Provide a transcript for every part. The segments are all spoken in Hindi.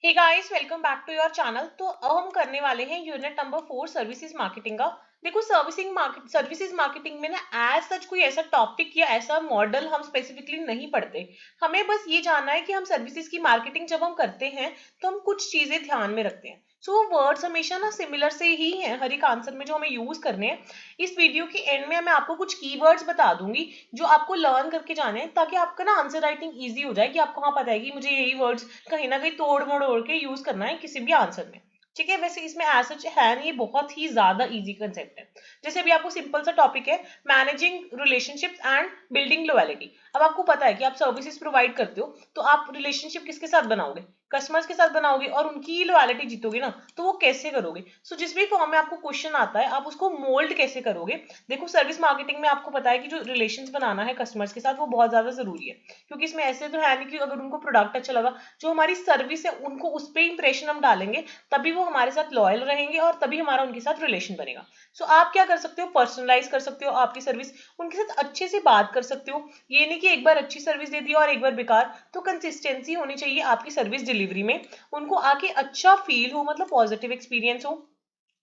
Hey guys, welcome back to your channel. तो अब हम करने वाले हैं यूनिट नंबर 4 सर्विसेज मार्केटिंग का। देखो, सर्विसेज मार्केटिंग में ना एज सच कोई ऐसा टॉपिक या ऐसा मॉडल हम स्पेसिफिकली नहीं पढ़ते। हमें बस ये जानना है कि हम सर्विसेज की मार्केटिंग जब हम करते हैं तो हम कुछ चीजें ध्यान में रखते हैं। सो वर्ड्स हमेशा ना सिमिलर से ही हैं हर एक आंसर में जो हमें यूज करने हैं। इस वीडियो के एंड में मैं आपको कुछ कीवर्ड्स बता दूंगी जो आपको लर्न करके जाने हैं, ताकि आपका ना आंसर राइटिंग इजी हो जाए कि आपको हाँ पता है कि मुझे यही वर्ड्स कहीं ना कहीं तोड़ मड़ोड़ के यूज करना है किसी भी आंसर में। ठीक है, वैसे इसमें एज सच है नहीं, ये बहुत ही ज्यादा इजी कंसेप्ट है। जैसे अभी आपको सिंपल सा टॉपिक है, managing relationships and building loyalty. अब आपको पता है कि आप सर्विसेज प्रोवाइड करते हो तो आप रिलेशनशिप किसके साथ बनाओगे? कस्टमर्स के साथ बनाओगे, और उनकी लॉयल्टी जीतोगे ना, तो वो कैसे करोगे? जिस भी फॉर्म में आपको क्वेश्चन आता है आप उसको मोल्ड कैसे करोगे। देखो, सर्विस मार्केटिंग में आपको पता है कि जो रिलेशंस बनाना है कस्टमर्स के साथ वो बहुत ज्यादा जरूरी है, क्योंकि इसमें ऐसे तो है नहीं कि अगर उनको प्रोडक्ट अच्छा लगा, जो हमारी सर्विस है उनको उस पर इंप्रेशन हम डालेंगे, तभी वो हमारे साथ लॉयल रहेंगे और तभी हमारा उनके साथ रिलेशन बनेगा। आप क्या कर सकते हो, पर्सनलाइज कर सकते हो आपकी सर्विस, उनके साथ अच्छे से बात कर सकते हो। ये नहीं कि एक बार अच्छी सर्विस दे दी और एक बार बेकार। तो कंसिस्टेंसी होनी चाहिए आपकी सर्विस डिलीवरी में, उनको आके अच्छा फील हो, मतलब पॉजिटिव एक्सपीरियंस हो।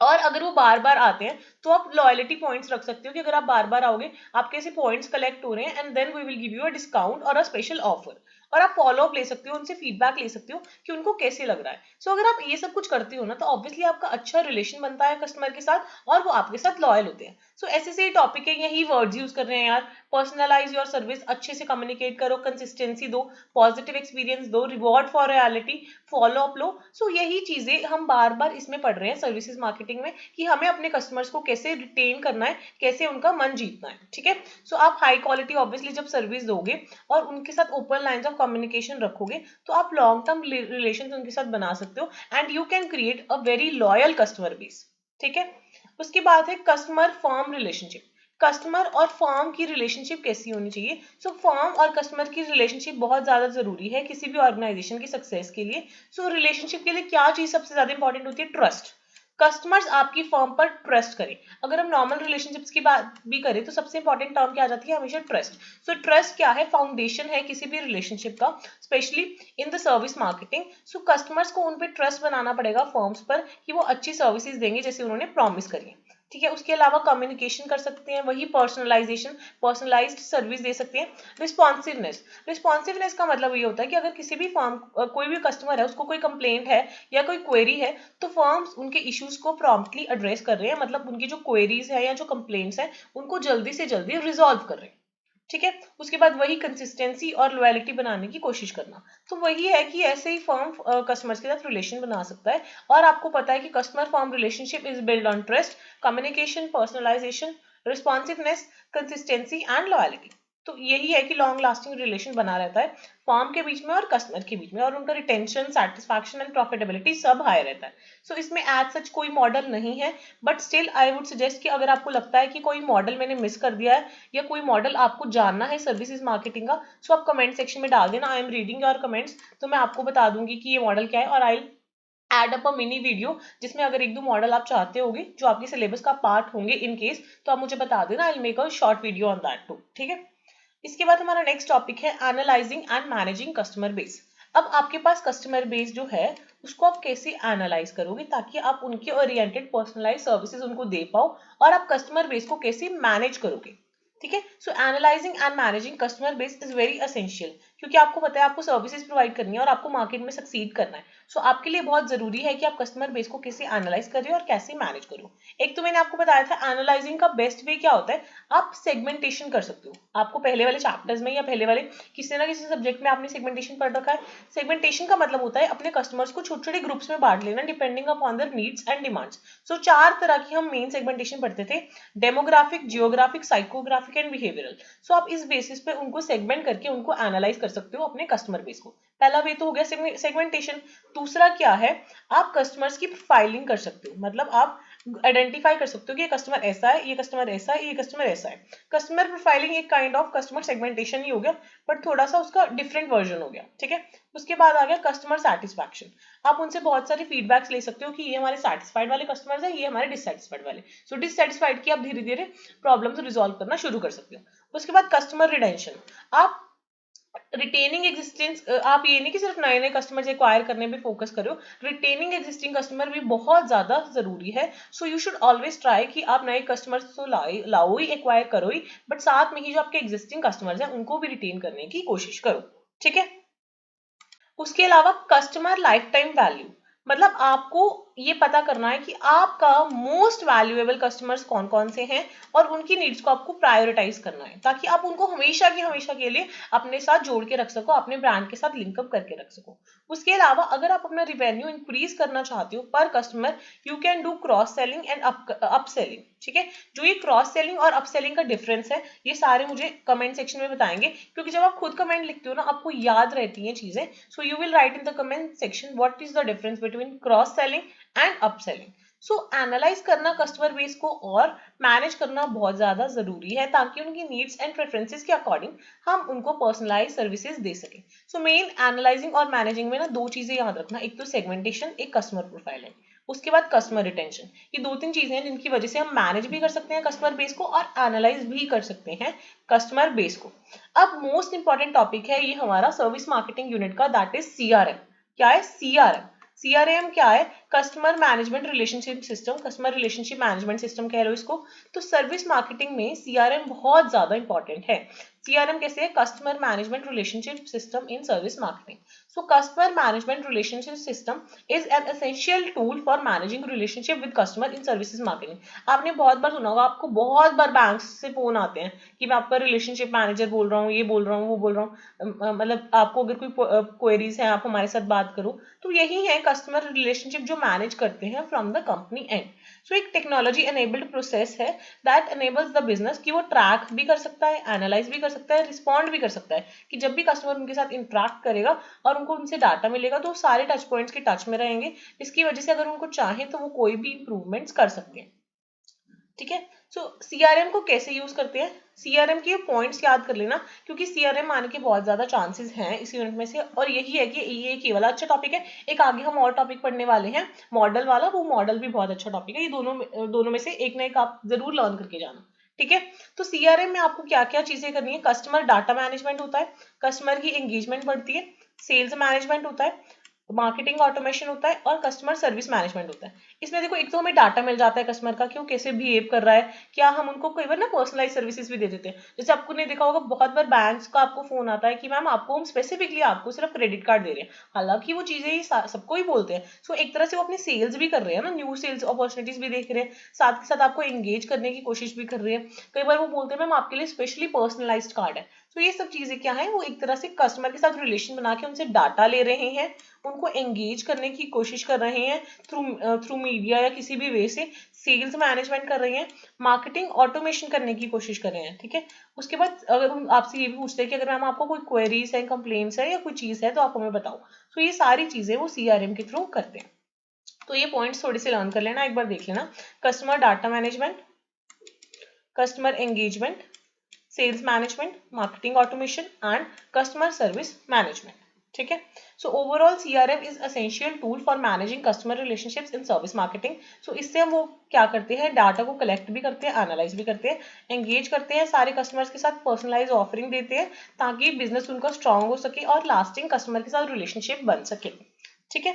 और अगर वो बार बार आते हैं तो आप लॉयल्टी पॉइंट्स रख सकते हो कि अगर आप बार बार आओगे, आपके ऐसे पॉइंट्स कलेक्ट हो रहे हैं and then we will give you a discount और अ स्पेशल ऑफर। और आप फॉलो अप ले सकते हो, उनसे फीडबैक ले सकते हो कि उनको कैसे लग रहा है। अगर आप ये सब कुछ करते हो ना, तो ऑब्वियसली आपका अच्छा रिलेशन बनता है कस्टमर के साथ और वो आपके साथ लॉयल होते हैं। ऐसे से टॉपिक है, यही वर्ड्स यूज कर रहे हैं यार। पर्सनलाइज योर सर्विस, अच्छे से कम्युनिकेट करो, कंसिस्टेंसी दो, पॉजिटिव एक्सपीरियंस दो, reward for reality, follow up लो। यही चीजें हम बार बार इसमें पढ़ रहे हैं सर्विसेज मार्केटिंग में, कि हमें अपने कस्टमर्स को कैसे रिटेन करना है, कैसे उनका मन जीतना है। ठीक है, आप हाई क्वालिटी ऑब्वियसली जब सर्विस दोगे और उनके साथ ओपन लाइंस ऑफ कम्युनिकेशन रखोगे, तो आप लॉन्ग टर्म रिलेशन उनके साथ बना सकते हो and you can create a very loyal customer base. ठीक है, उसके बाद है कस्टमर फर्म रिलेशनशिप। कस्टमर और फर्म की रिलेशनशिप कैसी होनी चाहिए? फर्म और कस्टमर की रिलेशनशिप बहुत ज्यादा जरूरी है किसी भी ऑर्गेनाइजेशन की सक्सेस के लिए। रिलेशनशिप के लिए क्या चीज सबसे ज्यादा इंपॉर्टेंट होती है? ट्रस्ट। कस्टमर्स आपकी फर्म पर ट्रस्ट करें। अगर हम नॉर्मल रिलेशनशिप्स की बात भी करें तो सबसे इंपॉर्टेंट टर्म क्या आ जाती है? हमेशा ट्रस्ट। ट्रस्ट क्या है? फाउंडेशन है किसी भी रिलेशनशिप का, specially in the service marketing. Customers को उन पर ट्रस्ट बनाना पड़ेगा फर्म्स पर, कि वो अच्छी सर्विसेज देंगे जैसे उन्होंने प्रॉमिस करी है। ठीक है, उसके अलावा कम्युनिकेशन कर सकते हैं, वही पर्सनलाइजेशन, पर्सनलाइज्ड सर्विस दे सकते हैं। रिस्पॉन्सिवनेस। रिस्पॉन्सिवनेस का मतलब ये होता है कि अगर किसी भी फर्म, कोई भी कस्टमर है, उसको कोई कंप्लेंट है या कोई क्वेरी है, तो फर्म्स उनके इश्यूज को प्रॉम्प्टली एड्रेस कर रहे हैं, मतलब उनकी जो क्वेरीज है या जो कंप्लेंट्स है उनको जल्दी से जल्दी रिजॉल्व कर रहे हैं। ठीक है, उसके बाद वही कंसिस्टेंसी और लॉयल्टी बनाने की कोशिश करना। वही है कि ऐसे ही फर्म कस्टमर्स के साथ रिलेशन बना सकता है। और आपको पता है कि customer firm relationship is build on trust, communication, personalisation, responsiveness, consistency and loyalty. यही है कि लॉन्ग लास्टिंग रिलेशन बना रहता है फर्म के बीच में और कस्टमर के बीच में, और उनका रिटेंशन, सेटिस्फैक्शन एंड प्रॉफिटेबिलिटी सब हाई रहता है। इसमें एज सच कोई मॉडल नहीं है, but still I would suggest कि अगर आपको लगता है कि कोई मॉडल मैंने मिस कर दिया है या कोई मॉडल आपको जानना है सर्विसेज मार्केटिंग का, आप कमेंट सेक्शन में डाल देना। I am reading your comments, तो मैं आपको बता दूंगी कि ये मॉडल क्या है, और I add up a mini video जिसमें अगर एक दो मॉडल आप चाहते होगे जो आपके सिलेबस का पार्ट होंगे इन केस, तो आप मुझे बता देना। I will make a short video on that too. ठीक है, इसके बाद हमारा नेक्स्ट टॉपिक है analysing and managing customer base. अब आपके पास कस्टमर बेस जो है उसको आप कैसे एनालाइज करोगे, ताकि आप उनके ओरिएंटेड पर्सनलाइज सर्विसेज उनको दे पाओ, और आप कस्टमर बेस को कैसे मैनेज करोगे। ठीक है, analysing and managing customer base is very essential, क्योंकि आपको पता है आपको सर्विसेज प्रोवाइड करनी है और आपको मार्केट में सक्सीड करना है। आपके लिए बहुत जरूरी है कि आप कस्टमर बेस को कैसे एनालाइज करें और कैसे मैनेज करो। एक तो मैंने आपको बताया था एनालाइजिंग का बेस्ट वे क्या होता है, आप सेगमेंटेशन कर सकते हो। आपको पहले वाले चैप्टर्स में या पहले वाले किसी ना किसी सब्जेक्ट में आपने सेगमेंटेशन पढ़ रखा है। सेगमेंटेशन का मतलब होता है अपने कस्टमर्स को छोटे छोटे ग्रुप्स में बांट लेना, depending upon their needs and demands. चार तरह की हम मेन सेगमेंटेशन पढ़ते थे, demographic, geographic, psychographic and behavioural. आप इस बेसिस पे उनको सेगमेंट करके उनको एनालाइज कर सकते हो अपने कस्टमर बेस को। पहला वे तो हो गया सेगमेंटेशन। दूसरा क्या है, आप कस्टमर्स की प्रोफाइलिंग कर सकते हो, मतलब आप आइडेंटिफाई कर सकते हो कि ये कस्टमर ऐसा है, ये कस्टमर ऐसा है, ये कस्टमर ऐसा है। कस्टमर प्रोफाइलिंग एक काइंड ऑफ कस्टमर सेगमेंटेशन ही हो गया, बट थोड़ा सा उसका डिफरेंट वर्जन हो गया। ठीक है, उसके बाद आ गया कस्टमर सेटिस्फैक्शन। आप उनसे बहुत सारे फीडबैक्स ले सकते हो कि ये हमारे सेटिस्फाइड वाले कस्टमर्स हैं, ये हमारे डिससेटिस्फाइड वाले। डिससेटिस्फाइड की आप धीरे धीरे प्रॉब्लम रिजॉल्व करना शुरू कर सकते हो। उसके बाद कस्टमर रिटेंशन। आप रिटेनिंग एग्जिस्टेंस, आप ये नहीं कि सिर्फ नए नए कस्टमर एक्वायर करने पे फोकस करो, रिटेनिंग एग्जिस्टिंग कस्टमर भी बहुत ज्यादा जरूरी है. So you should always try कि आप नए कस्टमर्स तो लाओ ही, एक्वायर करो ही, बट साथ में ही जो आपके एग्जिस्टिंग कस्टमर्स हैं उनको भी रिटेन करने की कोशिश करो. ठीक है. उसके अलावा कस्टमर लाइफ टाइम वैल्यू, मतलब आपको ये पता करना है कि आपका मोस्ट वैल्यूएबल कस्टमर्स कौन कौन से हैं और उनकी नीड्स को आपको प्रायोरिटाइज करना है, ताकि आप उनको हमेशा की हमेशा के लिए अपने साथ जोड़ के रख सको, अपने ब्रांड के साथ लिंकअप करके रख सको. उसके अलावा अगर आप अपना रिवेन्यू इंक्रीज करना चाहते हो पर customer, you can do cross selling and up selling. ठीक है. जो ये क्रॉस सेलिंग और अप सेलिंग का डिफरेंस है ये सारे मुझे कमेंट सेक्शन में बताएंगे, क्योंकि जब आप खुद कमेंट लिखते हो ना आपको याद रहती हैं चीजें. So you will write in the comment section what is the difference between cross selling and upselling. So analyse करना कस्टमर बेस को और मैनेज करना बहुत ज्यादा जरूरी है, ताकि उनकी नीड्स एंड प्रेफरेंसेस के अकॉर्डिंग हम उनको पर्सनलाइज सर्विसेज दे सकें. सो मेन एनालाइजिंग और मैनेजिंग में ना दो चीजें याद रखना, एक तो सेगमेंटेशन, एक कस्टमर प्रोफाइलिंग. उसके बाद कस्टमर रिटेंशन. ये दो तीन चीजें हैं जिनकी वजह से हम मैनेज भी कर सकते हैं कस्टमर बेस को और एनालाइज भी कर सकते हैं कस्टमर बेस को. अब मोस्ट इंपॉर्टेंट टॉपिक है ये हमारा सर्विस मार्केटिंग यूनिट का, दैट इज सीआरएम. क्या है सीआरएम? सीआरएम क्या है? Customer management relationship system, customer relationship management system कह लो इसको. तो सर्विस मार्केटिंग में सीआरएम बहुत ज्यादा इंपॉर्टेंट है. सीआरएम कैसे है? Customer management relationship system in service marketing. So customer management relationship system is an essential tool for managing relationship with customer in services marketing. आपने बहुत बार सुना होगा, आपको बहुत बार बैंक से फोन आते हैं कि मैं आपका रिलेशनशिप मैनेजर बोल रहा हूँ, ये बोल रहा हूँ, वो बोल रहा हूँ, मतलब आपको अगर कोई क्वेरीज है आप हमारे साथ बात करो. तो यही है कस्टमर रिलेशनशिप जो मैनेज करते हैं फ्रॉम द कंपनी एंड. सो एक टेक्नोलॉजी एनेबल्ड प्रोसेस है दैट एनेबल्स द बिजनेस कि वो ट्रैक भी कर सकता है, एनालाइज भी कर सकता है, रिस्पॉन्ड भी कर सकता है, कि जब भी कस्टमर उनके साथ इंटरेक्ट करेगा और उनको उनसे डाटा मिलेगा तो सारे टच पॉइंट्स के टच में रहेंगे. इसकी वजह से अगर उनको चाहे तो वो कोई भी इंप्रूवमेंट्स कर सकते हैं. ठीक है. सो सीआरएम को कैसे यूज करते हैं, सीआरएम के पॉइंट्स याद कर लेना, क्योंकि सीआरएम आने के बहुत ज्यादा चांसेस हैं इस यूनिट में से, और यही है कि ये एक वाला अच्छा टॉपिक है. एक आगे हम और टॉपिक पढ़ने वाले हैं मॉडल वाला, वो मॉडल भी बहुत अच्छा टॉपिक है. ये दोनों में से एक ना एक आप जरूर लर्न करके जाना. ठीक है. तो सीआरएम में आपको क्या क्या चीजें करनी है, कस्टमर डाटा मैनेजमेंट होता है, कस्टमर की एंगेजमेंट बढ़ती है, सेल्स मैनेजमेंट होता है, मार्केटिंग ऑटोमेशन होता है और कस्टमर सर्विस मैनेजमेंट होता है. इसमें देखो एक तो हमें डाटा मिल जाता है कस्टमर का, क्यों कैसे बिहेव कर रहा है, क्या हम उनको कई बार ना पर्सनलाइज सर्विसेज भी दे देते हैं. जैसे आपको नहीं देखा होगा बहुत बार बैंक्स का आपको फोन आता है कि मैम आपको हम स्पेसिफिकली आपको सिर्फ क्रेडिट कार्ड दे रहे हैं, हालांकि वो चीजें ही सबको ही बोलते हैं. सो एक तरह से वो अपनी सेल्स भी कर रहे हैं ना, न्यू सेल्स अपॉर्चुनिटीज भी देख रहे हैं, साथ के साथ आपको एंगेज करने की कोशिश भी कर रहे हैं. कई बार वो बोलते हैं मैम आपके लिए स्पेशली पर्सनलाइज्ड कार्ड है. तो ये सब चीजें क्या है, वो एक तरह से कस्टमर के साथ रिलेशन बना के उनसे डाटा ले रहे हैं, उनको एंगेज करने की कोशिश कर रहे हैं थ्रू मीडिया या किसी भी वे से, सेल्स मैनेजमेंट कर रहे हैं, मार्केटिंग ऑटोमेशन करने की कोशिश कर रहे हैं. ठीक है. उसके बाद अगर हम आपसे ये भी पूछते हैं कि अगर मैम आपको कोई क्वेरीज है, कंप्लेंट्स है या कोई चीज है तो आप हमें बताओ. तो ये सारी चीजें वो सीआरएम के थ्रू करते हैं. तो ये पॉइंट्स थोड़े से लर्न कर लेना, एक बार देख लेना. Customer data management, customer engagement, sales management, marketing automation and customer service management. ठीक है. So overall CRM is essential tool for managing customer relationships in service marketing. So इससे हम वो क्या करते हैं, डाटा को कलेक्ट भी करते हैं, एनालाइज भी करते हैं, एंगेज करते हैं सारे कस्टमर्स के साथ, पर्सनलाइज ऑफरिंग देते हैं ताकि बिजनेस उनका स्ट्रांग हो सके और लास्टिंग कस्टमर के साथ रिलेशनशिप बन सके. ठीक है.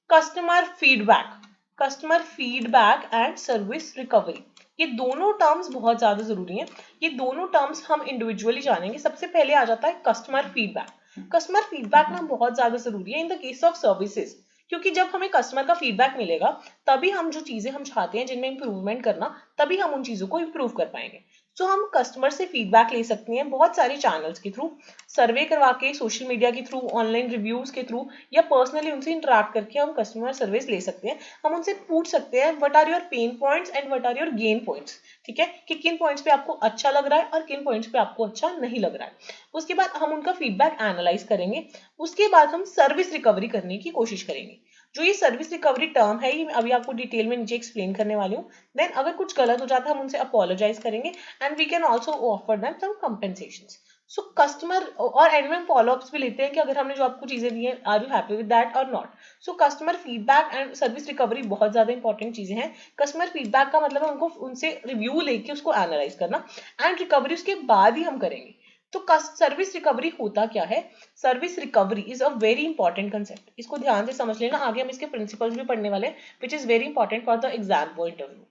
Customer feedback, customer feedback and service recovery, ये दोनों टर्म्स बहुत ज्यादा जरूरी हैं. ये दोनों टर्म्स हम इंडिविजुअली जानेंगे. सबसे पहले आ जाता है कस्टमर फीडबैक. कस्टमर फीडबैक ना बहुत ज्यादा जरूरी है in the case of services, क्योंकि जब हमें कस्टमर का फीडबैक मिलेगा तभी हम जो चीजें हम चाहते हैं जिनमें इंप्रूवमेंट करना, तभी हम उन चीजों को इंप्रूव कर पाएंगे. सो हम कस्टमर से फीडबैक ले सकते हैं बहुत सारे चैनल्स के थ्रू, सर्वे करवा के, सोशल मीडिया के थ्रू, ऑनलाइन रिव्यूज के थ्रू, या पर्सनली उनसे इंटरेक्ट करके हम कस्टमर सर्विस ले सकते हैं. हम उनसे पूछ सकते हैं what are your pain points and what are your gain points. ठीक है, कि किन पॉइंट्स पे आपको अच्छा लग रहा है और किन पॉइंट्स पे आपको अच्छा नहीं लग रहा है. उसके बाद हम उनका फीडबैक एनालाइज करेंगे. उसके बाद हम सर्विस रिकवरी करने की कोशिश करेंगे. जो ये सर्विस रिकवरी टर्म है ये अभी आपको डिटेल में नीचे एक्सप्लेन करने वाली हूँ. देन अगर कुछ गलत हो जाता है हम उनसे अपोलोजाइज करेंगे and we can also offer them some compensation. So customer और एंड में फॉलोअप्स भी लेते हैं कि अगर हमने जो आपको चीजें दी हैं are you happy with that or not. So customer feedback and service recovery बहुत ज्यादा इंपॉर्टेंट चीजें हैं. कस्टमर फीडबैक का मतलब है उनको उनसे रिव्यू लेके उसको एनालाइज करना, एंड रिकवरी उसके बाद ही हम करेंगे. तो सर्विस रिकवरी होता क्या है? Service recovery is a very important concept, इसको ध्यान से समझ लेना, आगे हम इसके प्रिंसिपल्स भी पढ़ने वाले हैं, which is very important for the exam point of view.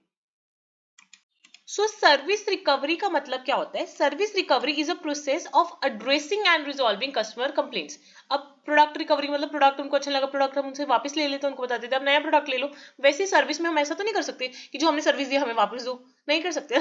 So service recovery का मतलब क्या होता है? Service recovery is a process of addressing and resolving customer complaints. अब प्रोडक्ट रिकवरी मतलब प्रोडक्ट उनको अच्छा लगा, प्रोडक्ट हम उनसे वापस ले लेते हैं, उनको बता देते हैं अब नया प्रोडक्ट ले लो। वैसे सर्विस में हम ऐसा तो नहीं कर सकते कि जो हमने सर्विस दी हमें वापस दो, नहीं कर सकते।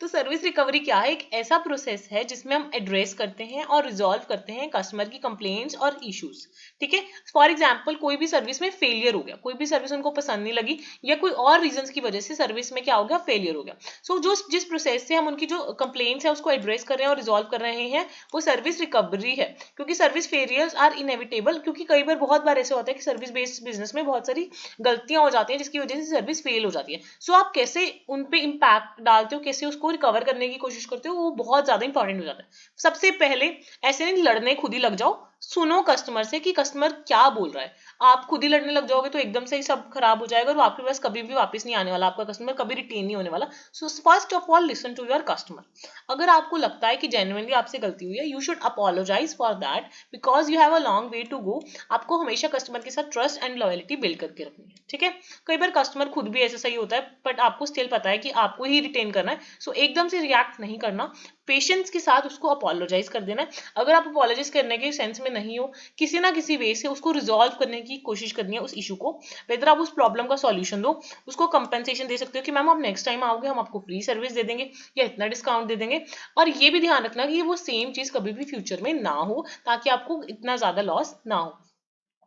तो सर्विस रिकवरी क्या है? एक ऐसा प्रोसेस है जिसमें हम एड्रेस करते हैं और रिजॉल्व करते हैं कस्टमर की कंप्लेंट्स और इश्यूज। ठीक है, फॉर एग्जाम्पल कोई भी सर्विस में फेलियर हो गया, कोई भी सर्विस उनको पसंद नहीं लगी या कोई और रीजन की वजह से सर्विस में क्या हो गया? फेलियर हो गया। सो जो जिस प्रोसेस से हम उनकी जो कंप्लेंट्स है उसको एड्रेस कर रहे हैं और रिजॉल्व कर रहे हैं वो सर्विस रिकवरी है। क्योंकि सर्विस फेलियर्स आर इनएविटेबल, क्योंकि कई बार बहुत बार ऐसे होता है कि सर्विस बेस्ड बिजनेस में बहुत सारी गलतियां हो जाती हैं जिसकी वजह से सर्विस फेल हो जाती है। सो आप कैसे उन पे इम्पैक्ट डालते हो, कैसे उसको रिकवर करने की कोशिश करते हो, वो बहुत ज्यादा इंपॉर्टेंट हो जाता है। सबसे पहले ऐसे नहीं लड़ने खुद ही लग जाओ, सुनो कस्टमर से कि कस्टमर क्या बोल रहा है। आप खुद ही लड़ने लग जाओगे तो एकदम से ही सब खराब हो जाएगा और आपके पास कभी भी वापस नहीं आने वाला, आपका कस्टमर कभी रिटेन नहीं होने वाला। So first of all listen to your customer. अगर आपको लगता है कि जेन्युइनली आपसे गलती हुई है, you should apologise for that because you have a long way to go. आपको हमेशा कस्टमर के साथ ट्रस्ट एंड लॉयल्टी बिल्ड करके रखनी है। ठीक है, कई बार कस्टमर खुद भी ऐसा सही होता है बट आपको स्टिल पता है कि आपको ही रिटेन करना है। सो एकदम से रिएक्ट नहीं करना, पेशेंस के साथ उसको अपोलोजाइज कर देना है। अगर आप अपोलोजाइज करने के सेंस में नहीं हो, किसी ना किसी वे से उसको रिजॉल्व करने की कोशिश करनी है उस इशू को। वेदर आप उस प्रॉब्लम का सॉल्यूशन दो, उसको कंपेंसेशन दे सकते हो कि मैम आप नेक्स्ट टाइम आओगे हम आपको फ्री सर्विस दे देंगे या इतना डिस्काउंट दे देंगे। और ये भी ध्यान रखना कि वो सेम चीज कभी भी फ्यूचर में ना हो, ताकि आपको इतना ज्यादा लॉस ना हो।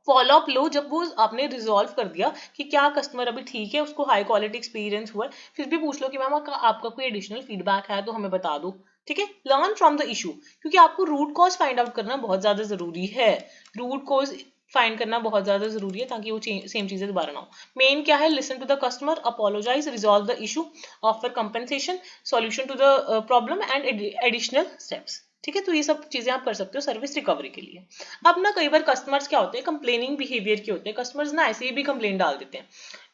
फॉलो अप लो जब वो आपने रिजॉल्व कर दिया कि क्या कस्टमर अभी ठीक है, उसको हाई क्वालिटी एक्सपीरियंस हुआ है, फिर भी पूछ लो कि मैम आपका कोई एडिशनल फीडबैक है तो हमें बता दो। ठीक है, लर्न फ्रॉम द इशू, क्योंकि आपको रूट कॉज फाइंड आउट करना बहुत ज्यादा जरूरी है। रूट कॉज फाइंड करना बहुत ज्यादा जरूरी है ताकि वो सेम चीजें दोबारा ना हो। मेन क्या है? Listen to the customer, apologise, resolve the issue, offer compensation, solution to the problem and additional steps. ठीक है, तो ये सब चीजें आप कर सकते हो सर्विस रिकवरी के लिए। अब ना कई बार कस्टमर्स क्या होते हैं? कंप्लेनिंग बिहेवियर के होते हैं। कस्टमर्स ना ऐसे ही भी कंप्लेन डाल देते हैं,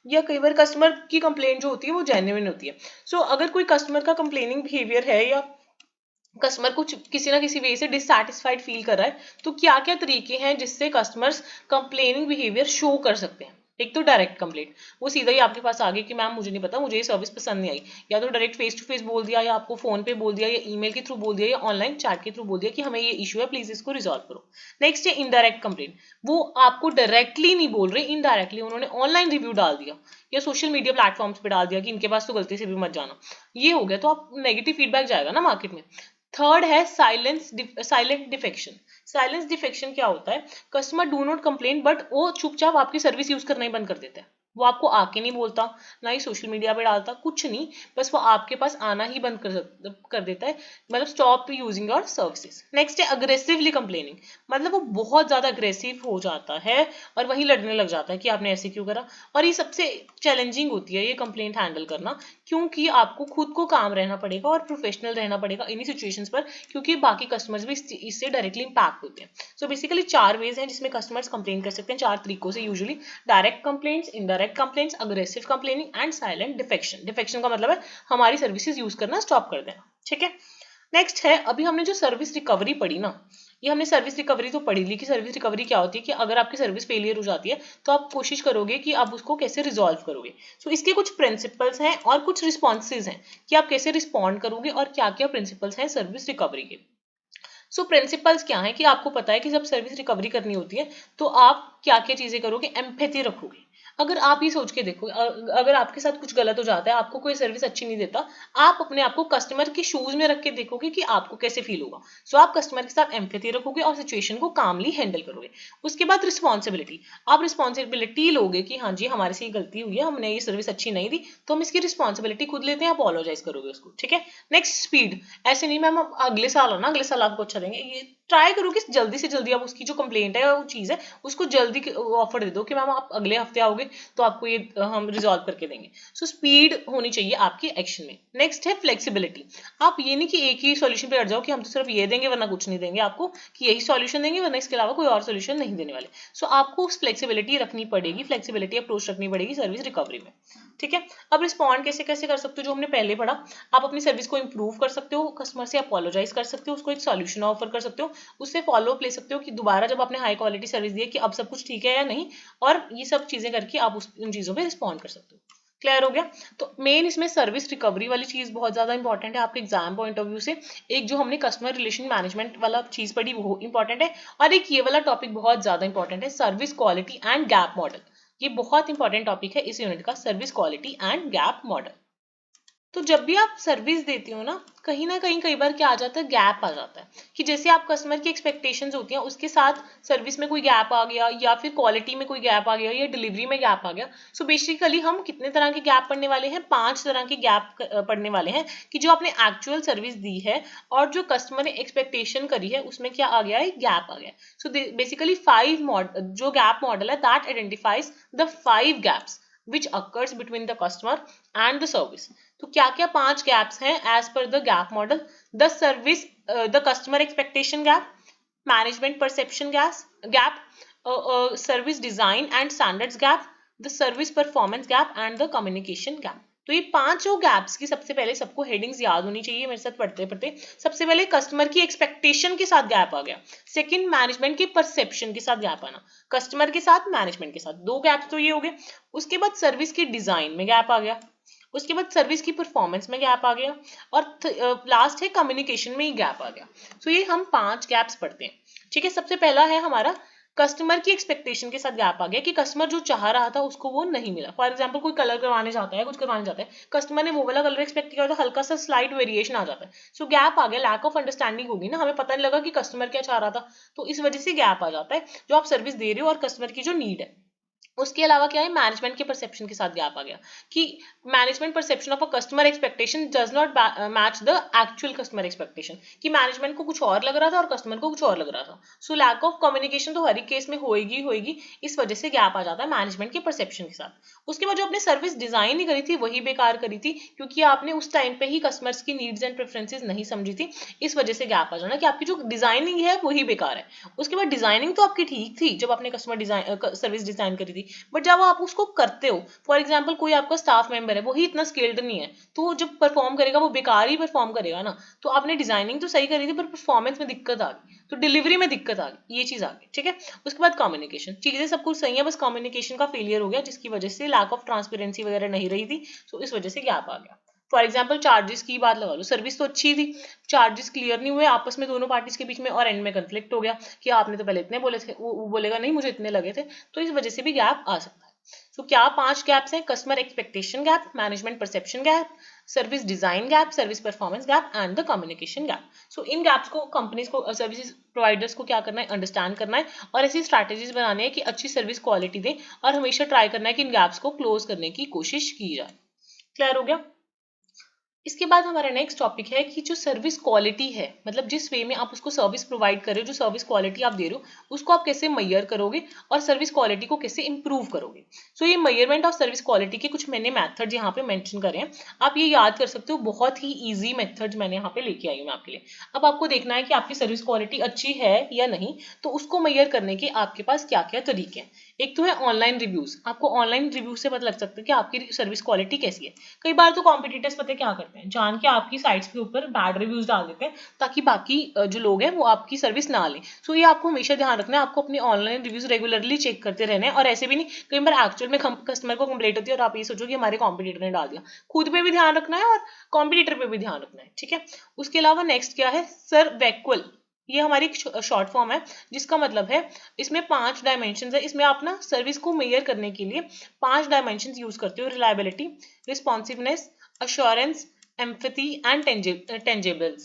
या कई बार कस्टमर की कंप्लेन जो होती है वो जेन्युइन होती है। सो अगर कोई कस्टमर का कंप्लेनिंग बिहेवियर है या कस्टमर कुछ किसी ना किसी वे से डिससैटिस्फाइड फील कर रहा है, तो क्या क्या तरीके हैं जिससे कस्टमर्स कंप्लेनिंग बिहेवियर शो कर सकते हैं? एक तो डायरेक्ट कंप्लेंट, वो सीधा ही आपके पास आ गया कि मैम मुझे नहीं पता, मुझे ये सर्विस पसंद नहीं आई। या तो डायरेक्ट फेस टू फेस बोल दिया, या आपको फोन पे बोल दिया, या ईमेल के थ्रू बोल दिया, या ऑनलाइन चैट के थ्रू बोल दिया कि हमें ये इशू है, प्लीज इसको रिजॉल्व करो। नेक्स्ट है इनडायरेक्ट कंप्लेंट, वो आपको डायरेक्टली नहीं बोल रहे, इनडायरेक्टली उन्होंने ऑनलाइन रिव्यू डाल दिया या सोशल मीडिया प्लेटफॉर्म्स पे डाल दिया कि इनके पास तो गलती से भी मत जाना। ये हो गया तो आप नेगेटिव फीडबैक जाएगा ना मार्केट में। थर्ड है साइलेंट डिफेक्शन। साइलेंस डिफेक्शन क्या होता है? Customer do not complain but वो चुपचाप आपकी सर्विस यूज करना ही बंद कर देता है। वो आपको आके नहीं बोलता, ना ही सोशल मीडिया पे डालता, कुछ नहीं, बस वो आपके पास आना ही बंद कर देता है, मतलब stop using your services. Next है अग्रेसिवली कंप्लेनिंग, मतलब वो बहुत ज्यादा अग्रेसिव हो जाता है और वही लड़ने लग जाता है कि आपने ऐसे क्यों करा। और ये सबसे चैलेंजिंग होती है ये कंप्लेंट हैंडल करना, क्योंकि आपको खुद को काम रहना पड़ेगा और प्रोफेशनल रहना पड़ेगा इन्हीं सिचुएशंस पर, क्योंकि बाकी कस्टमर्स भी इससे डायरेक्टली इंपैक्ट होते हैं। सो बेसिकली 4 वेज हैं जिसमें कस्टमर्स कंप्लेन कर सकते हैं, 4 तरीकों से usually: direct complaints, indirect complaints, aggressive complaining and silent defection. Defection का मतलब है हमारी सर्विसेज यूज करना स्टॉप कर देना। ठीक है, नेक्स्ट है, अभी हमने जो सर्विस रिकवरी पढ़ी ना, ये हमने सर्विस रिकवरी तो पढ़ी ली कि सर्विस रिकवरी क्या होती है, कि अगर आपकी सर्विस फेलियर हो जाती है तो आप कोशिश करोगे कि आप उसको कैसे रिजॉल्व करोगे। सो इसके कुछ प्रिंसिपल्स हैं और कुछ रिस्पॉन्सेज हैं कि आप कैसे रिस्पॉन्ड करोगे और क्या क्या प्रिंसिपल्स हैं सर्विस रिकवरी के। सो प्रिंसिपल्स क्या है कि आपको पता है कि जब सर्विस रिकवरी करनी होती है तो आप क्या क्या चीजें करोगे? एम्पैथी रखोगे। अगर आप ये सोच के देखो, अगर आपके साथ कुछ गलत हो जाता है, आपको कोई सर्विस अच्छी नहीं देता, आप अपने आप को कस्टमर के शूज में रख के देखोगे कि आपको कैसे फील होगा। सो आप कस्टमर के साथ एम्पैथी रखोगे और सिचुएशन को कामली हैंडल करोगे। उसके बाद रिस्पॉन्सिबिलिटी, आप रिस्पॉन्सिबिलिटी लोगे कि हाँ जी हमारे से गलती हुई है, हमने ये सर्विस अच्छी नहीं दी, तो हम इसकी रिस्पॉन्सिबिलिटी खुद लेते हैं, अपोलोजाइज करोगे उसको। ठीक है, नेक्स्ट स्पीड, ऐसे नहीं मैम अगले साल हो ना, अगले साल आपको अच्छा देंगे, ये ट्राई करो कि जल्दी से जल्दी आप उसकी जो कंप्लेंट है वो चीज़ है उसको जल्दी ऑफर दे दो कि मैम आप अगले हफ्ते आओगे तो आपको ये हम रिजॉल्व करके देंगे। सो स्पीड होनी चाहिए आपकी एक्शन में। नेक्स्ट है फ्लेक्सिबिलिटी। आप ये नहीं कि एक ही सॉल्यूशन पे अड़ जाओ कि हम तो सिर्फ ये देंगे वरना कुछ नहीं देंगे आपको, कि यही सॉल्यूशन देंगे वरना इसके अलावा कोई और सॉल्यूशन नहीं देने वाले। सो आपको फ्लेक्सिबिलिटी रखनी पड़ेगी, फ्लेक्सिबिलिटी अप्रोच रखनी पड़ेगी सर्विस रिकवरी में। ठीक है, अब रिस्पॉन्ड कैसे कैसे कर सकते हो, जो हमने पहले पढ़ा। आप अपनी सर्विस को इंप्रूव कर सकते हो, कस्टमर से अपोलोजाइज कर सकते हो, उसको एक सॉल्यूशन ऑफर कर सकते हो, उससे फॉलो अप ले सकते हो कि दोबारा जब आपने हाई क्वालिटी सर्विस दी है कि अब सब कुछ ठीक है या नहीं, और ये सब चीजें करके आप उन चीजों पे रिस्पॉन्ड कर सकते हो। क्लियर हो गया। तो मेन इसमें सर्विस रिकवरी वाली चीज बहुत ज्यादा इंपॉर्टेंट है आपके एग्जाम पॉइंट ऑफ व्यू से। एक जो हमने कस्टमर रिलेशन मैनेजमेंट वाला चीज पढ़ी वो इंपॉर्टेंट है, और एक ये वाला टॉपिक बहुत ज्यादा इंपॉर्टेंट है, service quality and gap model. ये बहुत इंपॉर्टेंट टॉपिक है इस यूनिट का, service quality and gap model. तो जब भी आप सर्विस देते हो ना कहीं कई बार क्या आ जाता है, गैप आ जाता है कि जैसे आप कस्टमर की एक्सपेक्टेशंस होती हैं उसके साथ सर्विस में कोई गैप आ गया, या फिर क्वालिटी में कोई गैप आ गया, या डिलीवरी में गैप आ गया। सो बेसिकली हम कितने तरह के गैप पढ़ने वाले हैं, 5 तरह के गैप पढ़ने वाले हैं कि जो आपने एक्चुअल सर्विस दी है और जो कस्टमर ने एक्सपेक्टेशन करी है उसमें क्या आ गया है, गैप आ गया। सो बेसिकली 5 जो गैप मॉडल है that identifies the 5 gaps which occurs between the customer and the service। तो क्या क्या 5 गैप्स हैं as per the gap model? The customer expectation gap, management perception gap, service design and standards gap, the service performance gap and the communication gap. तो ये 5 गैप्स की सबसे पहले सबको हेडिंग्स याद होनी चाहिए मेरे साथ पढ़ते पढ़ते। सबसे पहले कस्टमर की एक्सपेक्टेशन के साथ गैप आ गया। सेकंड, मैनेजमेंट के परसेप्शन के साथ गैप आना, कस्टमर के साथ मैनेजमेंट के साथ, 2 गैप्स तो ये हो गए। उसके बाद सर्विस की डिजाइन में गैप आ गया, उसके बाद सर्विस की परफॉर्मेंस में गैप आ गया, और लास्ट है कम्युनिकेशन में ही गैप आ गया। सो ये हम 5 गैप्स पढ़ते हैं। ठीक है, सबसे पहला है हमारा कस्टमर की एक्सपेक्टेशन के साथ गैप आ गया कि कस्टमर जो चाह रहा था उसको वो नहीं मिला। फॉर एग्जांपल कोई कलर करवाने जाता है, कुछ करवाने जाता है, कस्टमर ने वो वाला कलर एक्सपेक्ट किया होता है, हल्का सा स्लाइट वेरिएशन आ जाता है। सो गैप आ गया, लैक ऑफ अंडरस्टैंडिंग होगी ना, हमें पता नहीं लगा कि कस्टमर क्या चाह रहा था, तो इस वजह से गैप आ जाता है जो आप सर्विस दे रहे हो और कस्टमर की जो नीड है। उसके अलावा क्या है, मैनेजमेंट के परसेप्शन के साथ गैप आ गया कि management perception of a customer expectation does not match the actual customer expectation, कि मैनेजमेंट को कुछ और लग रहा था और कस्टमर को कुछ और लग रहा था। सो लैक ऑफ कम्युनिकेशन तो हर एक केस में होएगी होएगी, इस वजह से गैप आ जाता है मैनेजमेंट के परसेप्शन के साथ। उसके बाद जो आपने सर्विस डिजाइन ही करी थी वही बेकार करी थी, क्योंकि आपने उस टाइम पे ही कस्टमर्स की नीड्स एंड प्रेफरेंसेस नहीं समझी थी, इस वजह से गैप आ जाना कि आपकी जो डिजाइनिंग है वही बेकार है। उसके बाद डिजाइनिंग तो आपकी ठीक थी जब आपने कस्टमर डिजाइन सर्विस डिजाइन करी थी, बट जब आप उसको करते हो, फॉर एग्जाम्पल कोई आपका स्टाफ मेंबर है वही इतना स्किल्ड नहीं है, तो जब परफॉर्म करेगा वो बेकार ही परफॉर्म करेगा ना। तो आपने डिजाइनिंग तो सही करी थी पर परफॉर्मेंस में दिक्कत आ गई, तो डिलीवरी में दिक्कत आ गई, ये चीज आ गई। ठीक है, उसके बाद कम्युनिकेशन, चीजें सब कुछ सही है, बस कम्युनिकेशन का फेलियर हो गया जिसकी वजह से लैक ऑफ ट्रांसपेरेंसी वगैरह नहीं रही थी, तो इस वजह से गैप आ गया। फॉर एग्जाम्पल चार्जेस की बात लगा लो, सर्विस तो अच्छी थी, चार्जेस क्लियर नहीं हुए आपस में दोनों पार्टीज के बीच में, और एंड में कंफ्लिक्ट हो गया कि आपने तो पहले इतने बोले थे, वो बोलेगा नहीं मुझे इतने लगे थे, तो इस वजह से भी गैप आ सकता है। तो क्या 5 गैप्स हैं? Customer expectation gap, management perception gap, service design gap, service performance gap and the communication gap. So in gaps को कंपनीज को, सर्विस प्रोवाइडर्स को क्या करना है, अंडरस्टैंड करना है, और ऐसी स्ट्रैटेजीज बनानी है कि अच्छी सर्विस क्वालिटी दें, और हमेशा ट्राई करना है कि इन गैप्स को क्लोज करने की कोशिश की जाए। क्लियर हो गया। इसके बाद हमारा नेक्स्ट टॉपिक है कि जो सर्विस क्वालिटी है, मतलब जिस वे में आप उसको सर्विस प्रोवाइड कर रहे हो, जो सर्विस क्वालिटी आप दे रहे हो उसको आप कैसे मेजर करोगे और सर्विस क्वालिटी को कैसे इंप्रूव करोगे। सो ये मेजरमेंट ऑफ सर्विस क्वालिटी के कुछ मैंने मेथड यहाँ पे मेंशन करे हैं, आप ये याद कर सकते हो, बहुत ही ईजी मेथड मैंने यहाँ पे लेके आई हूँ मैं आपके लिए। अब आपको देखना है कि आपकी सर्विस क्वालिटी अच्छी है या नहीं, तो उसको मेजर करने के आपके पास क्या क्या तरीके हैं। एक तो है ऑनलाइन रिव्यूज, आपको ऑनलाइन रिव्यूज से पता लग सकता है कि आपकी सर्विस क्वालिटी कैसी है। कई बार तो कॉम्पिटिटर्स पता है क्या करते हैं, जान के आपकी साइट्स के ऊपर बैड रिव्यूज डाल देते हैं ताकि बाकी जो लोग हैं वो आपकी सर्विस ना लें। सो ये आपको हमेशा ध्यान रखना है, आपको अपने ऑनलाइन रिव्यूज रेगुलरली चेक करते रहना है, और ऐसे भी नहीं कई बार एक्चुअल में कस्टमर को कंप्लेंट होती है और आप ये सोचो कि हमारे कॉम्पिटिटर ने डाल दिया। खुद पे भी ध्यान रखना है और कॉम्पिटिटर पे भी ध्यान रखना है। ठीक है, उसके अलावा नेक्स्ट क्या है, सर्वैक्वल, ये हमारी शॉर्ट फॉर्म है जिसका मतलब है इसमें 5 डायमेंशन है। इसमें आप ना सर्विस को मेजर करने के लिए 5 डायमेंशन यूज करते हो, reliability, responsiveness, assurance, empathy and tangibles.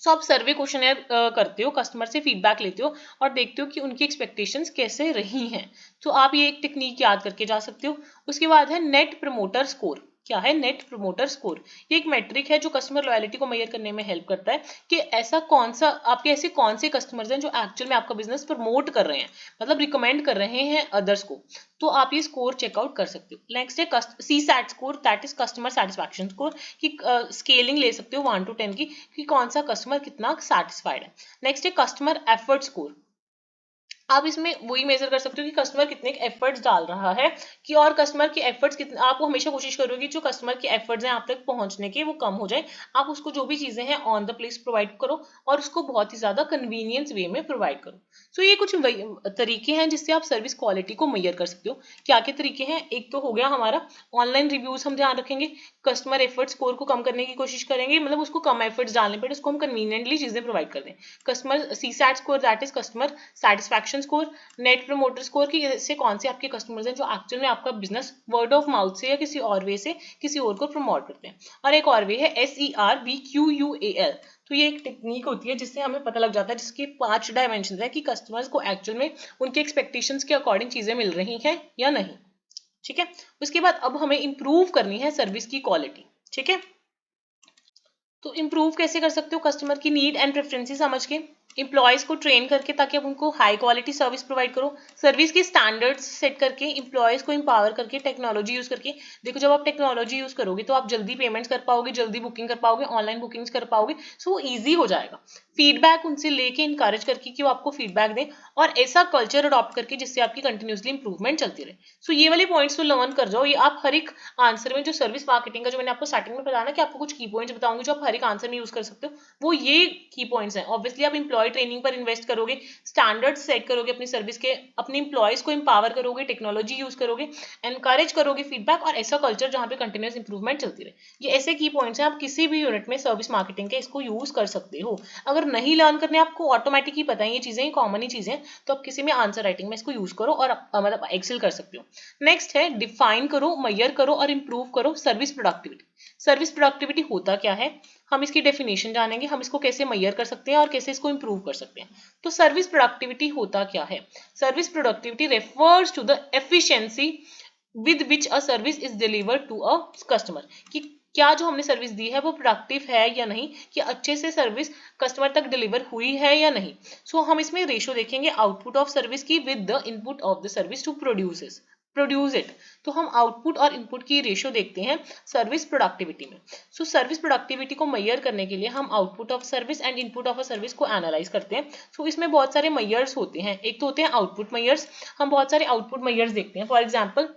So आप सर्वे क्वेश्चन करते हो, कस्टमर से फीडबैक लेते हो और देखते हो कि उनकी एक्सपेक्टेशंस कैसे रही हैं। तो आप ये एक टेक्निक याद करके जा सकते हो। उसके बाद है नेट प्रमोटर स्कोर, क्या है? Net promoter score. ये एक मैट्रिक है जो कस्टमर लॉयल्टी को मेजर करने में हेल्प करता है कि ऐसा कौन सा आपके ऐसे कौन से कस्टमर्स हैं जो एक्चुअल में आपका बिजनेस प्रमोट कर रहे हैं, मतलब रिकमेंड कर रहे हैं अदर्स को। तो आप ये स्कोर चेकआउट कर सकते हो। नेक्स्ट है CSAT score, that is customer satisfaction score, कि स्केलिंग ले सकते हो 1 to 10 की कि कौन सा कस्टमर कितना सेटिस्फाइड है। नेक्स्ट है कस्टमर एफर्ट स्कोर। आप इसमें वही मेजर कर सकते हो कि कस्टमर कितने एफर्ट्स डाल रहा है, कि और कस्टमर के एफर्ट्स कितने, आपको हमेशा कोशिश करोगे जो कस्टमर के एफर्ट्स हैं आप तक पहुंचने के वो कम हो जाए। आप उसको जो भी चीजें हैं ऑन द प्लेस प्रोवाइड करो और उसको बहुत ही ज्यादा कन्वीनियंस वे में प्रोवाइड करो। सो ये कुछ तरीके हैं जिससे आप सर्विस क्वालिटी को मेजर कर सकते हो। क्या क्या तरीके हैं? एक तो हो गया हमारा ऑनलाइन रिव्यूज, हम ध्यान रखेंगे, कस्टमर एफर्ट स्कोर को कम करने की कोशिश करेंगे, मतलब उसको कम एफर्ट्स डालने पर उसको हम कन्वीनियंटली चीजें प्रोवाइड कर दें। Customer CSAT score, that is customer satisfaction score. Net promoter score की जैसे कौन से आपके कस्टमर्स हैं जो एक्चुअल में आपका बिजनेस वर्ड ऑफ माउथ से या किसी और वे से किसी और को प्रमोट करते हैं। और एक और वे है SERVQUAL। तो ये एक टेक्निक होती है जिससे हमें पता लग जाता है, जिसके 5 डायमेंशन है कि कस्टमर्स को एक्चुअल में उनके एक्सपेक्टेशंस के अकॉर्डिंग चीजें मिल रही हैं या नहीं। ठीक है, उसके बाद अब हमें इंप्रूव करनी है सर्विस की क्वालिटी। ठीक है, तो इम्प्रूव कैसे कर सकते हो? कस्टमर की नीड एंड प्रेफरेंसेस समझ के, इंप्लॉयज को ट्रेन करके ताकि आप उनको हाई क्वालिटी सर्विस प्रोवाइड करो, सर्विस के स्टैंडर्ड्स सेट करके, इंप्लॉयज को एम्पावर करके, टेक्नोलॉजी यूज करके। देखो जब आप टेक्नोलॉजी यूज करोगे तो आप जल्दी पेमेंट्स कर पाओगे, जल्दी बुकिंग कर पाओगे, ऑनलाइन बुकिंग्स कर पाओगे, सो वो ईजी हो जाएगा। फीडबैक उनसे लेके इंकरेज करके कि वो आपको फीडबैक दें, और ऐसा कल्चर अडॉप्ट करके जिससे आपकी कंटिन्यूसली इंप्रूवमेंट चलती रहे। सो ये वाले पॉइंट्स तो लर्न कर जाओ। ये आप हर एक आंसर में, जो सर्विस मार्केटिंग का जो मैंने आपको स्टार्टिंग में बताया ना कि आपको कुछ की पॉइंट्स बताऊंगी जो आप हर एक आंसर में यूज कर सकते हो, वो ये की पॉइंट्स हैं। ऑब्वियसली आप इंप्लॉय ट्रेनिंग पर इन्वेस्ट करोगे, स्टैंडर्ड सेट करोगे अपनी सर्विस के, अपने इंप्लॉयज को एम्पावर करोगे, टेक्नोलॉजी यूज करोगे, एनकरेज करोगे फीडबैक, और ऐसा कल्चर जहां पे कंटिन्यूस इंप्रूवमेंट चलती रहे। ये ऐसे की पॉइंट्स हैं, आप किसी भी यूनिट में सर्विस मार्केटिंग के इसको यूज कर सकते हो। अगर नहीं लर्न करने आपको ऑटोमेटिक ही पता है ये चीजें, कॉमन ही चीजें, तो आप किसी में आंसर राइटिंग में इसको यूज करो और मतलब एक्सेल कर सकते हो। नेक्स्ट है डिफाइन करो, मेजर करो और इंप्रूव करो सर्विस प्रोडक्टिविटी। सर्विस प्रोडक्टिविटी होता क्या है, हम इसकी डेफिनेशन जानेंगे, हम इसको कैसे मेजर कर सकते हैं और कैसे इसको इंप्रूव कर सकते हैं। तो सर्विस प्रोडक्टिविटी होता क्या है? Service productivity refers to the efficiency with which a service is delivered to a customer, कि क्या जो हमने सर्विस दी है वो प्रोडक्टिव है या नहीं, कि अच्छे से सर्विस कस्टमर तक डिलीवर हुई है या नहीं। सो हम इसमें रेशो देखेंगे आउटपुट ऑफ सर्विस की with the input of the service to produce it. तो हम आउटपुट और इनपुट की रेशो देखते हैं सर्विस प्रोडक्टिविटी में। सो सर्विस प्रोडक्टिविटी को मेजर करने के लिए हम output of service and input of a service को एनालाइज करते हैं। सो इसमें बहुत सारे मेजर्स होते हैं। एक तो होते हैं आउटपुट मेजर्स, हम बहुत सारे आउटपुट मेजर्स देखते हैं। फॉर एग्जाम्पल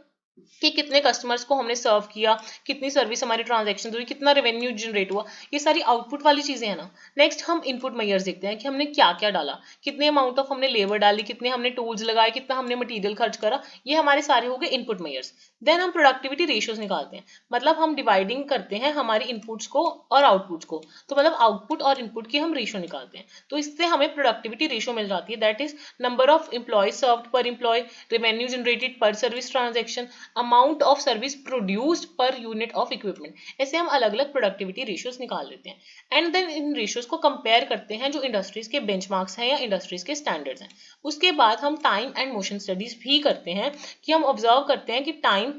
कि कितने कस्टमर्स को हमने सर्व किया, कितनी सर्विस हमारी ट्रांजैक्शन हुई, कितना रेवेन्यू जनरेट हुआ, ये सारी आउटपुट वाली चीजें हैं ना। नेक्स्ट हम इनपुट मेजर्स देखते हैं कि हमने क्या क्या डाला, कितने अमाउंट ऑफ हमने लेबर डाली, कितने हमने टूल्स लगाए, कितना हमने मटेरियल खर्च करा, ये हमारे सारे हो गए इनपुट मेजर्स। देन हम प्रोडक्टिविटी रेशियोज निकालते हैं, मतलब हम डिवाइडिंग करते हैं हमारी इनपुट्स को और आउटपुट्स को, तो मतलब आउटपुट और इनपुट की हम रेशियो निकालते हैं। तो इससे हमें प्रोडक्टिविटी रेशियो मिल जाती है, that is number of employee served per employee, revenue generated per service transaction, amount of service produced per unit of equipment. ऐसे हम अलग अलग प्रोडक्टिविटी रेशियोज निकाल लेते हैं एंड देन इन रेशियोज को कंपेयर करते हैं जो इंडस्ट्रीज के बेंचमार्क्स हैं या इंडस्ट्रीज के स्टैंडर्ड्स हैं। उसके बाद हम टाइम एंड मोशन स्टडीज भी करते हैं कि हम ऑब्जर्व करते हैं कि टाइम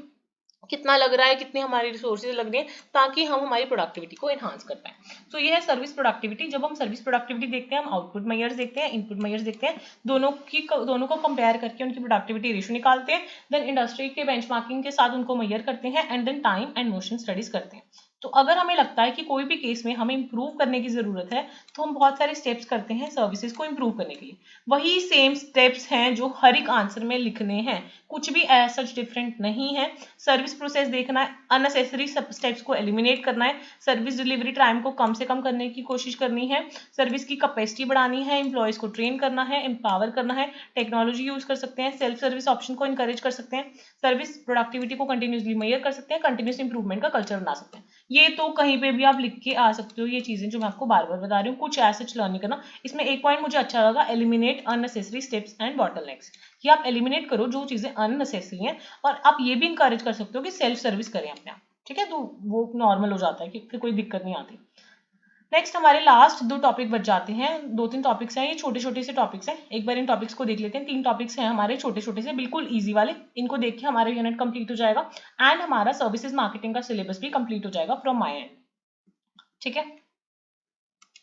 कितना लग रहा है, कितने हमारे रिसोर्सेज लग रहे हैं, ताकि हम हमारी प्रोडक्टिविटी को एनहांस कर पाए। तो ये है सर्विस प्रोडक्टिविटी। जब हम सर्विस प्रोडक्टिविटी देखते हैं, हम आउटपुट मेजर्स देखते हैं, इनपुट मेजर्स देखते हैं, दोनों को कंपेयर करके उनकी प्रोडक्टिविटी रेशियो निकालते हैं, देन इंडस्ट्री के बेंचमार्किंग के साथ उनको मेजर करते हैं and then time and motion studies करते हैं। तो अगर हमें लगता है कि कोई भी केस में हमें इंप्रूव करने की जरूरत है, तो हम बहुत सारे स्टेप्स करते हैं सर्विसेज को इंप्रूव करने के लिए। वही सेम स्टेप्स हैं जो हर एक आंसर में लिखने हैं, कुछ भी ऐसा डिफरेंट नहीं है। सर्विस प्रोसेस देखना है, अननेसेसरी स्टेप्स को एलिमिनेट करना है, सर्विस डिलीवरी टाइम को कम से कम करने की कोशिश करनी है, सर्विस की कैपेसिटी बढ़ानी है, एम्प्लॉयज को ट्रेन करना है, एम्पावर करना है, टेक्नोलॉजी यूज कर सकते हैं, सेल्फ सर्विस ऑप्शन को इंकरेज कर सकते हैं, सर्विस प्रोडक्टिविटी को कंटिन्यूसली मेजर कर सकते हैं, कंटिन्यूस इंप्रूवमेंट का कल्चर बना सकते हैं। ये तो कहीं पे भी आप लिख के आ सकते हो, ये चीजें जो मैं आपको बार बार बता रही हूँ, कुछ ऐसा लर्न नहीं करना। इसमें एक पॉइंट मुझे अच्छा लगा, eliminate unnecessary steps and bottlenecks, कि आप एलिमिनेट करो जो चीजें अननेसेसरी हैं, और आप ये भी इंकरेज कर सकते हो कि सेल्फ सर्विस करें अपने आप। ठीक है, तो वो नॉर्मल हो जाता है कि फिर कोई दिक्कत नहीं आती। नेक्स्ट हमारे लास्ट 2 टॉपिक बच जाते हैं, 2-3 टॉपिक्स हैं, ये छोटे-छोटे से टॉपिक्स हैं। एक बार इन टॉपिक्स को देख लेते हैं। 3 टॉपिक्स हैं हमारे छोटे-छोटे से, बिल्कुल ईजी वाले। इनको देख के हमारा यूनिट कंप्लीट हो जाएगा एंड हमारा सर्विसेज मार्केटिंग का सिलेबस भी कंप्लीट हो जाएगा फ्रॉम माय एंड। ठीक है,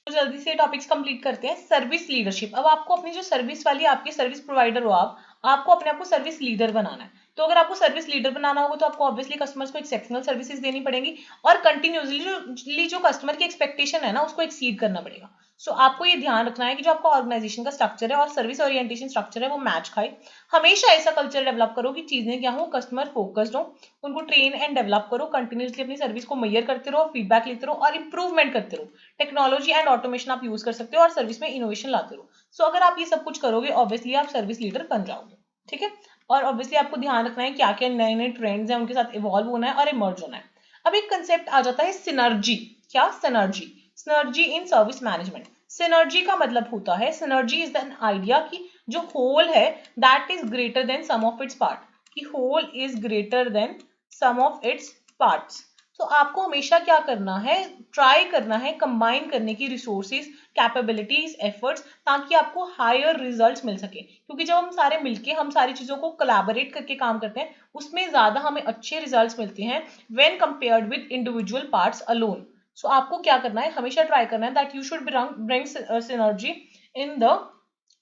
तो जल्दी से टॉपिक्स कंप्लीट करते हैं। Service leadership. अब आपको अपनी जो सर्विस वाली आपकी सर्विस प्रोवाइडर हो, आपको अपने आप को सर्विस लीडर बनाना है। तो अगर आपको सर्विस लीडर बनाना होगा तो आपको ऑब्वियसली कस्टमर्स को एक्सेप्शनल सर्विसेज देनी पड़ेंगी और कंटिन्यूसली जो कस्टमर की एक्सपेक्टेशन है ना उसको एक्सीड करना पड़ेगा। सो आपको ये ध्यान रखना है कि जो आपका ऑर्गेनाइजेशन का स्ट्रक्चर है और सर्विस ओरिएंटेशन स्ट्रक्चर है वो मैच खाए। हमेशा ऐसा कल्चर डेवलप करो कि चीजें क्या हो, कस्टमर फोकस्ड हो, उनको ट्रेन एंड डेवलप करो, कंटिन्यूसली अपनी सर्विस को मेजर करते रहो, फीडबैक लेते रहो और इंप्रूवमेंट करते रहो। टेक्नोलॉजी एंड ऑटोमेशन आप यूज कर सकते हो और सर्विस में इनोवेशन लाते रहो। सो अगर आप ये सब कुछ करोगे ऑब्वियसली आप सर्विस लीडर बन जाओगे। ठीक है, और ऑब्वियसली आपको ध्यान रखना है क्या क्या नए नए ट्रेंड्स हैं उनके साथ इवॉल्व होना है और इमर्ज होना है। अब एक कंसेप्ट आ जाता है सिनर्जी। क्या? Synergy. Synergy in service management. Synergy का मतलब होता है, सिनर्जी इज एन आइडिया कि जो होल है that is greater than sum of its part, कि whole is greater than sum of its parts. तो आपको हमेशा क्या करना है, ट्राई करना है कंबाइन करने की रिसोर्सेज, कैपेबिलिटीज, एफर्ट्स, ताकि आपको हायर रिजल्ट्स मिल सके। क्योंकि जब हम सारे मिलके हम सारी चीजों को कोलैबोरेट करके काम करते हैं उसमें ज्यादा हमें अच्छे रिजल्ट्स मिलते हैं when compared with individual parts alone. So आपको क्या करना है, हमेशा ट्राई करना है that you should bring synergy in the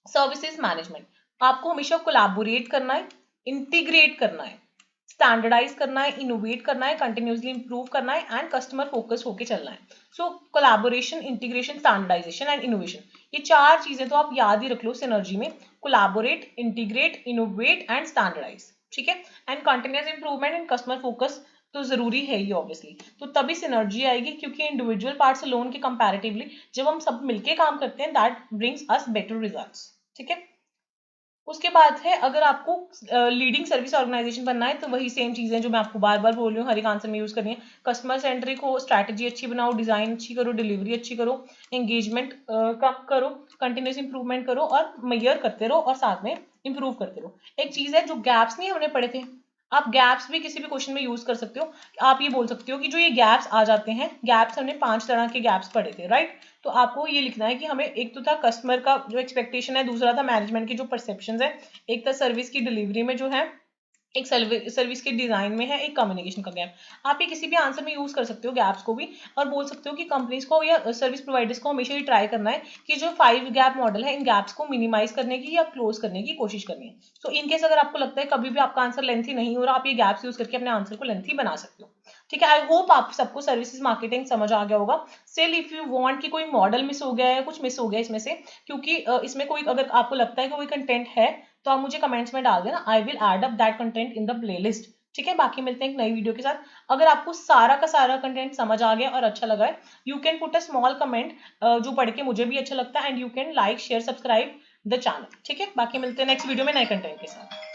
services management. आपको हमेशा कोलैबोरेट करना है, इंटीग्रेट करना है, स्टैंडर्डाइज करना है, इनोवेट करना है, कंटिन्यूसली इंप्रूव करना है एंड कस्टमर फोकस होके चलना है। So collaboration, integration, standardisation and innovation, ये 4 चीजें तो आप याद ही रख लो सिनर्जी में। Collaborate, integrate, innovate and standardise. ठीक है, and continuous improvement and customer focus तो जरूरी है ही ऑब्वियसली। तो तभी सिनर्जी आएगी, क्योंकि इंडिविजुअल पार्ट्स लोन के कंपैरेटिवली जब हम सब मिलके काम करते हैं that brings us better results. ठीक है, उसके बाद है अगर आपको लीडिंग सर्विस ऑर्गेनाइजेशन बनना है तो वही सेम चीजें जो मैं आपको बार बार बोल रही हूँ हर एक आंसर में यूज करनी है। कस्टमर सेंट्रिक हो, स्ट्रैटेजी अच्छी बनाओ, डिजाइन अच्छी करो, डिलीवरी अच्छी करो, एंगेजमेंट कम करो, कंटिन्यूस इंप्रूवमेंट करो और मेजर करते रहो और साथ में इंप्रूव करते रहो। एक चीज है जो गैप्स नहीं हमने पढ़े थे, आप गैप्स भी किसी भी क्वेश्चन में यूज कर सकते हो। आप ये बोल सकते हो कि जो ये गैप्स आ जाते हैं, गैप्स हमने 5 तरह के गैप्स पढ़े थे, राइट। तो आपको ये लिखना है कि हमें एक तो था कस्टमर का जो एक्सपेक्टेशन है, दूसरा था मैनेजमेंट की जो परसेप्शंस है, एक था सर्विस की डिलीवरी में जो है, एक सर्विस के डिजाइन में है, एक कम्युनिकेशन का गैप। आप ये किसी भी आंसर में यूज कर सकते हो गैप्स को भी, और बोल सकते हो कि कंपनीज को या सर्विस प्रोवाइडर्स को हमेशा ये ट्राई करना है कि जो 5 गैप मॉडल है इन गैप्स को मिनिमाइज करने की या क्लोज करने की कोशिश करनी है। सो इनकेस अगर आपको लगता है कभी भी आपका आंसर लेंथी नहीं हो रहा, आप ये गैप्स यूज करके अपने आंसर को लेंथी बना सकते हो। ठीक है, आई होप आप सबको सर्विसेज मार्केटिंग समझ आ गया होगा। स्टिल इफ यू वांट कि कोई मॉडल मिस हो गया है, कुछ मिस हो गया इसमें से, क्योंकि इसमें कोई अगर आपको लगता है कि कोई कंटेंट है तो आप मुझे कमेंट्स में डाल देना, I will add up that content in the playlist. ठीक है, बाकी मिलते हैं एक नई वीडियो के साथ। अगर आपको सारा का सारा कंटेंट समझ आ गया और अच्छा लगा है, you can put a small comment जो पढ़ के मुझे भी अच्छा लगता है, and you can like, share, subscribe the channel. ठीक है, बाकी मिलते हैं नेक्स्ट वीडियो में नए कंटेंट के साथ।